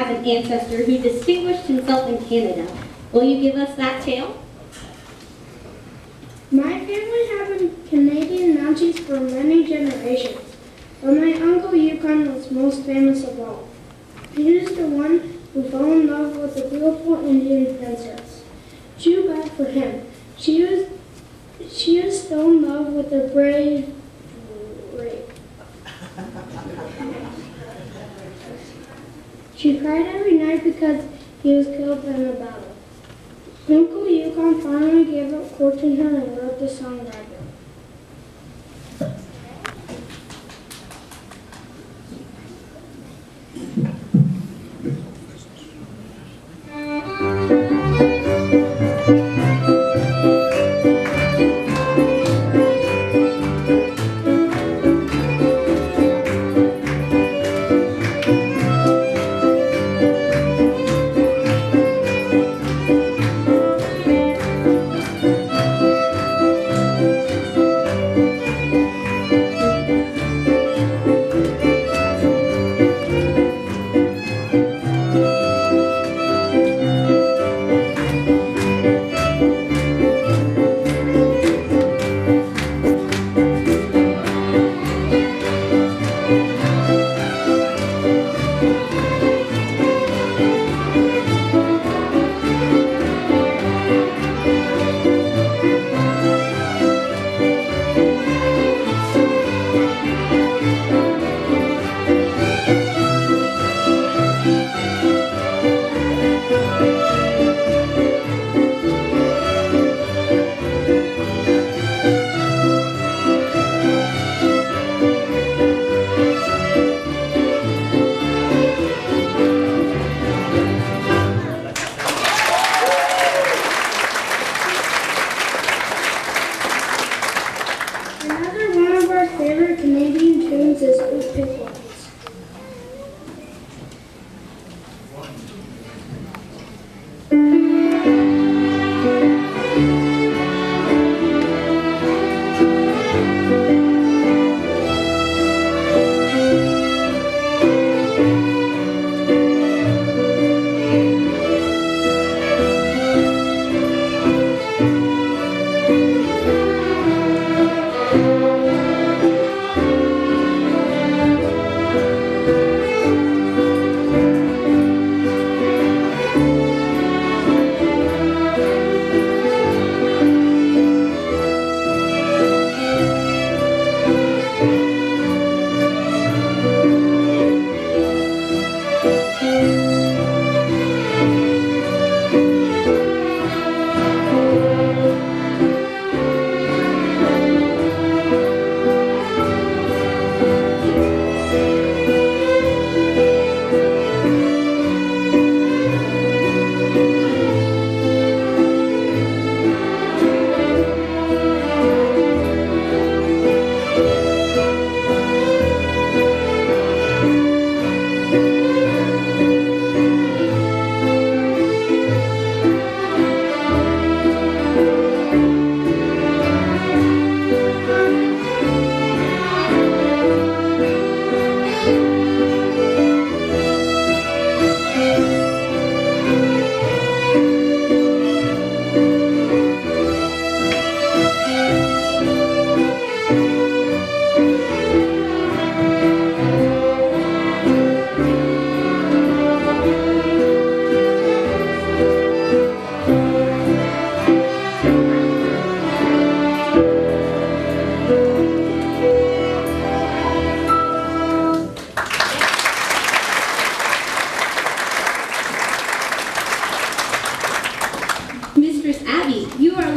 have an ancestor who distinguished himself in Canada. Will you give us that tale? My family have been Canadian Mounties for many generations, but my uncle Yukon was most famous of all. He was the one who fell in love with a beautiful Indian princess. Too bad for him. She was still in love with a brave. She cried every night because he was killed in a battle. Uncle Yukon finally gave up courting her and wrote the song Rabbit.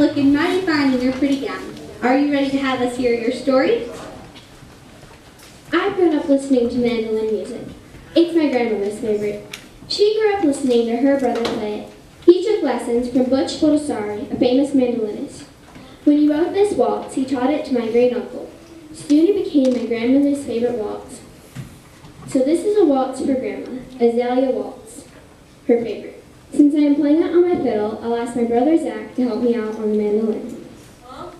looking mighty fine in your pretty gown. Are you ready to have us hear your story? I've grown up listening to mandolin music. It's my grandmother's favorite. She grew up listening to her brother play it. He took lessons from Butch Bodasari, a famous mandolinist. When he wrote this waltz, he taught it to my great-uncle. Soon it became my grandmother's favorite waltz. So this is a waltz for Grandma, Azalea Waltz, her favorite. Since I am playing it on my fiddle, I'll ask my brother Zach to help me out on the mandolin. Huh?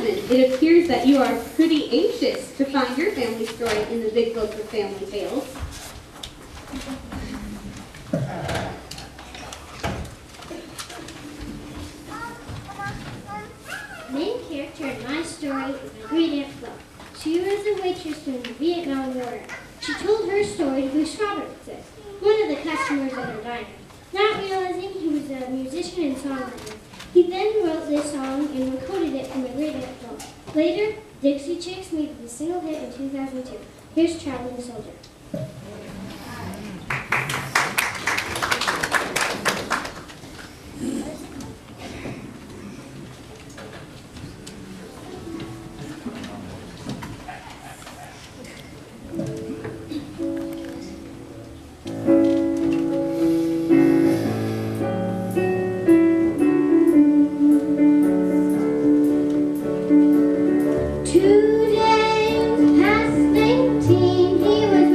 gentlemen, it appears that you are pretty anxious to find your family story in the big book of family tales. The main character in my story is my great aunt Flo. She was a waitress during the Vietnam War. She told her story to Bruce Robertson, one of the customers at her diner. Not realizing he was a musician and songwriter, he then wrote this song and recorded it for my great aunt Flo. Later, Dixie Chicks made it a single hit in 2002. Here's Traveling Soldier. Two days past 19, he was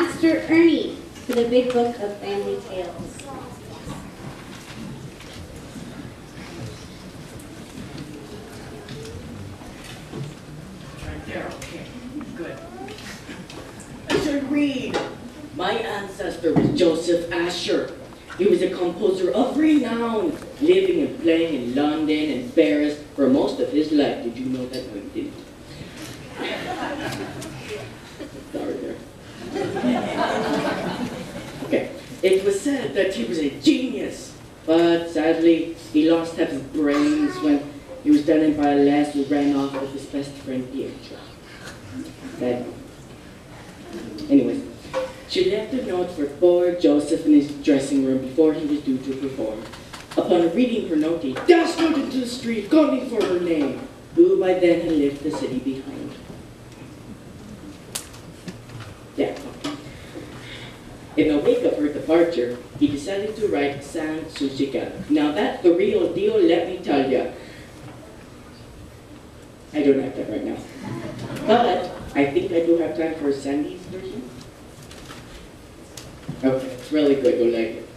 Master Ernie for the Big Book of Family Tales. Right there, okay, good. I should read. My ancestor was Joseph Asher. He was a composer of renown, living and playing in London and Paris for most of his life. Did you know that? No, you didn't. Sorry there. Okay, it was said that he was a genius, but sadly, he lost half his brains when he was done in by a lass who ran off with his best friend Pietro. Sad. Anyways, she left a note for poor Joseph in his dressing room before he was due to perform. Upon reading her note, he dashed out into the street, calling for her name, who by then had left the city behind. Yeah. In the wake of her departure, he decided to write Soucci Gallop. Now that's the real deal, let me tell ya. I don't have that right now. But I think I do have time for Sandy's version. Okay, it's really good, you'll like it.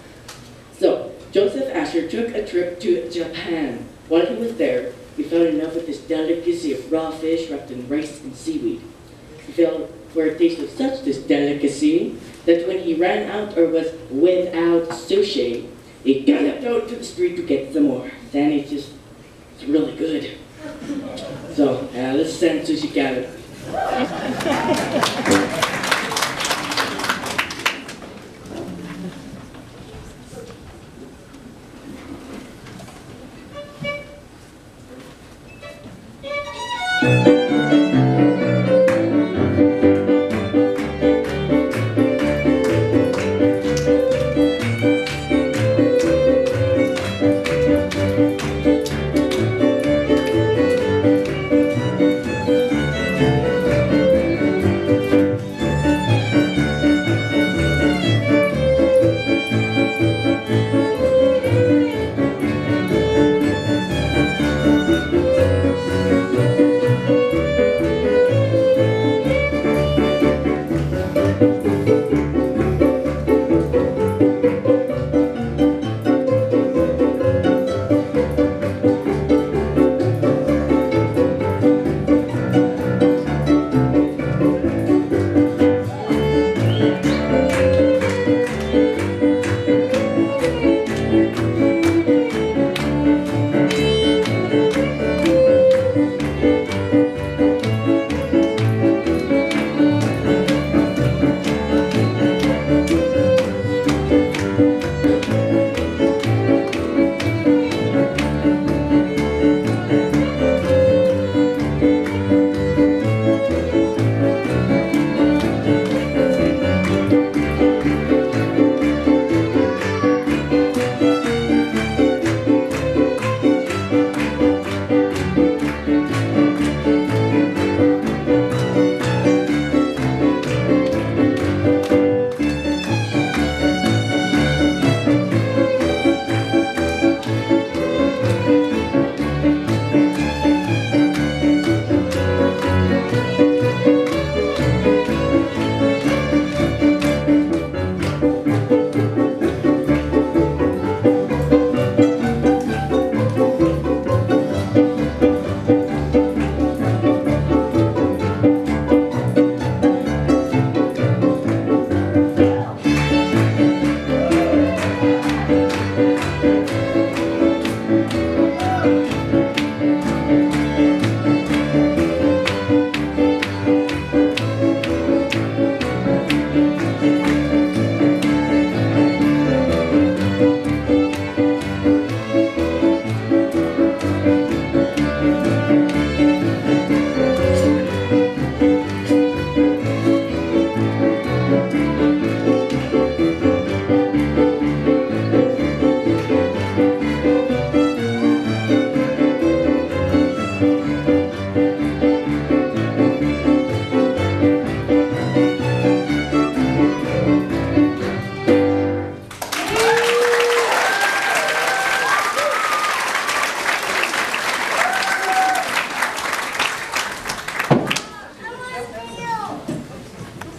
So, Joseph Asher took a trip to Japan. While he was there, he fell in love with this delicacy of raw fish wrapped in rice and seaweed. He fell for a taste of such this delicacy that when he ran out or was without sushi, he galloped out to the street to get some more. Then it's really good. So, let's send Sushi Gallop.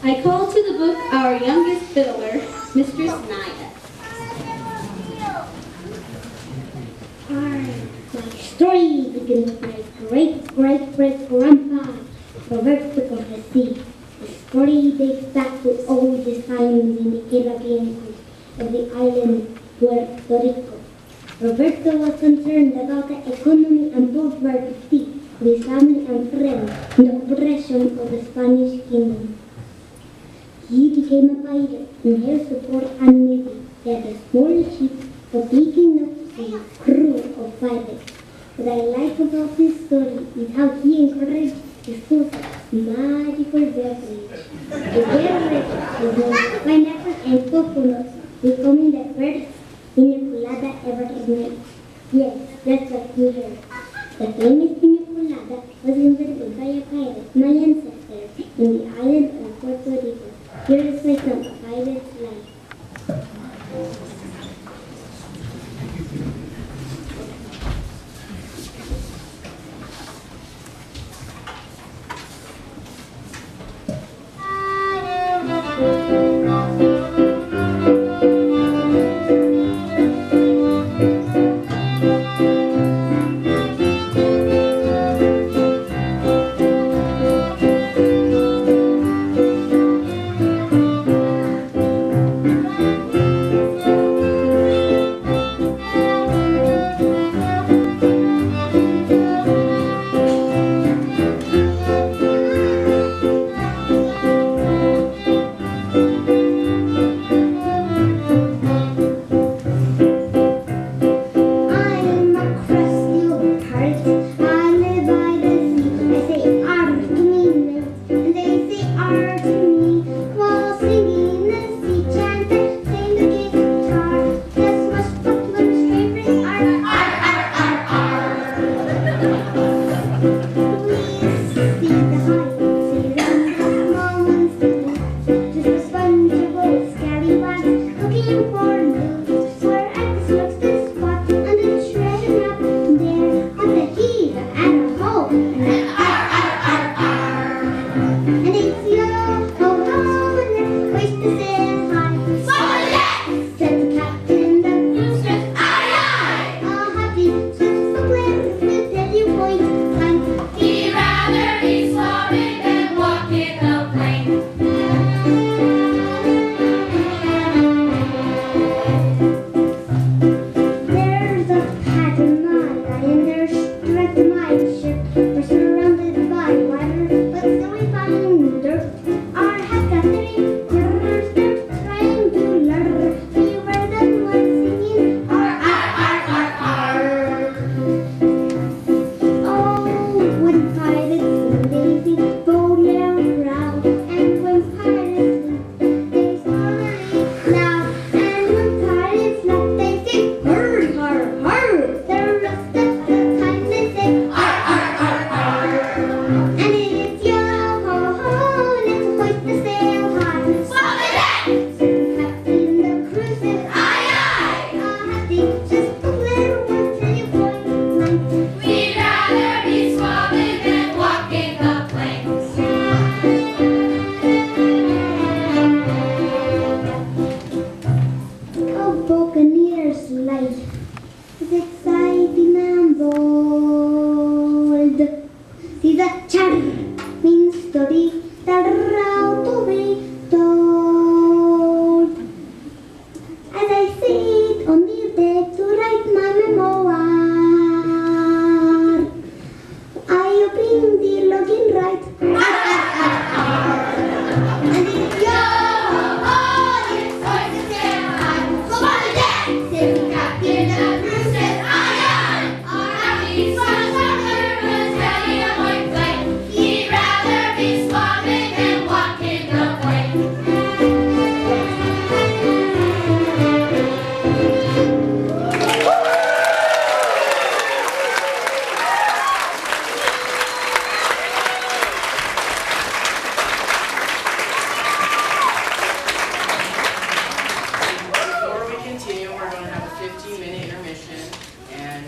I call to the book our youngest fiddler, Mistress Naya. My story begins with my great-great-great-grandpa, Roberto Corresi. The story dates back to old times in the Caribbean coast of the island Puerto Rico. Roberto was concerned about the economy and poverty of his family and friends and the oppression of the Spanish kingdom. He became a pilot and helped support a navy. He had a small ship for big enough to be a crew of pirates. What I like about this story is how he encouraged his magical beverage. The beverage was made pineapple and coconuts, becoming the first pina colada ever made. Yes, that's what you heard. The famous pina colada was invented by a pirate, my ancestor, in the island of Puerto Rico. Here is my song, A Pirate's Life.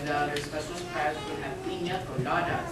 Their special surprise, we have piña coladas.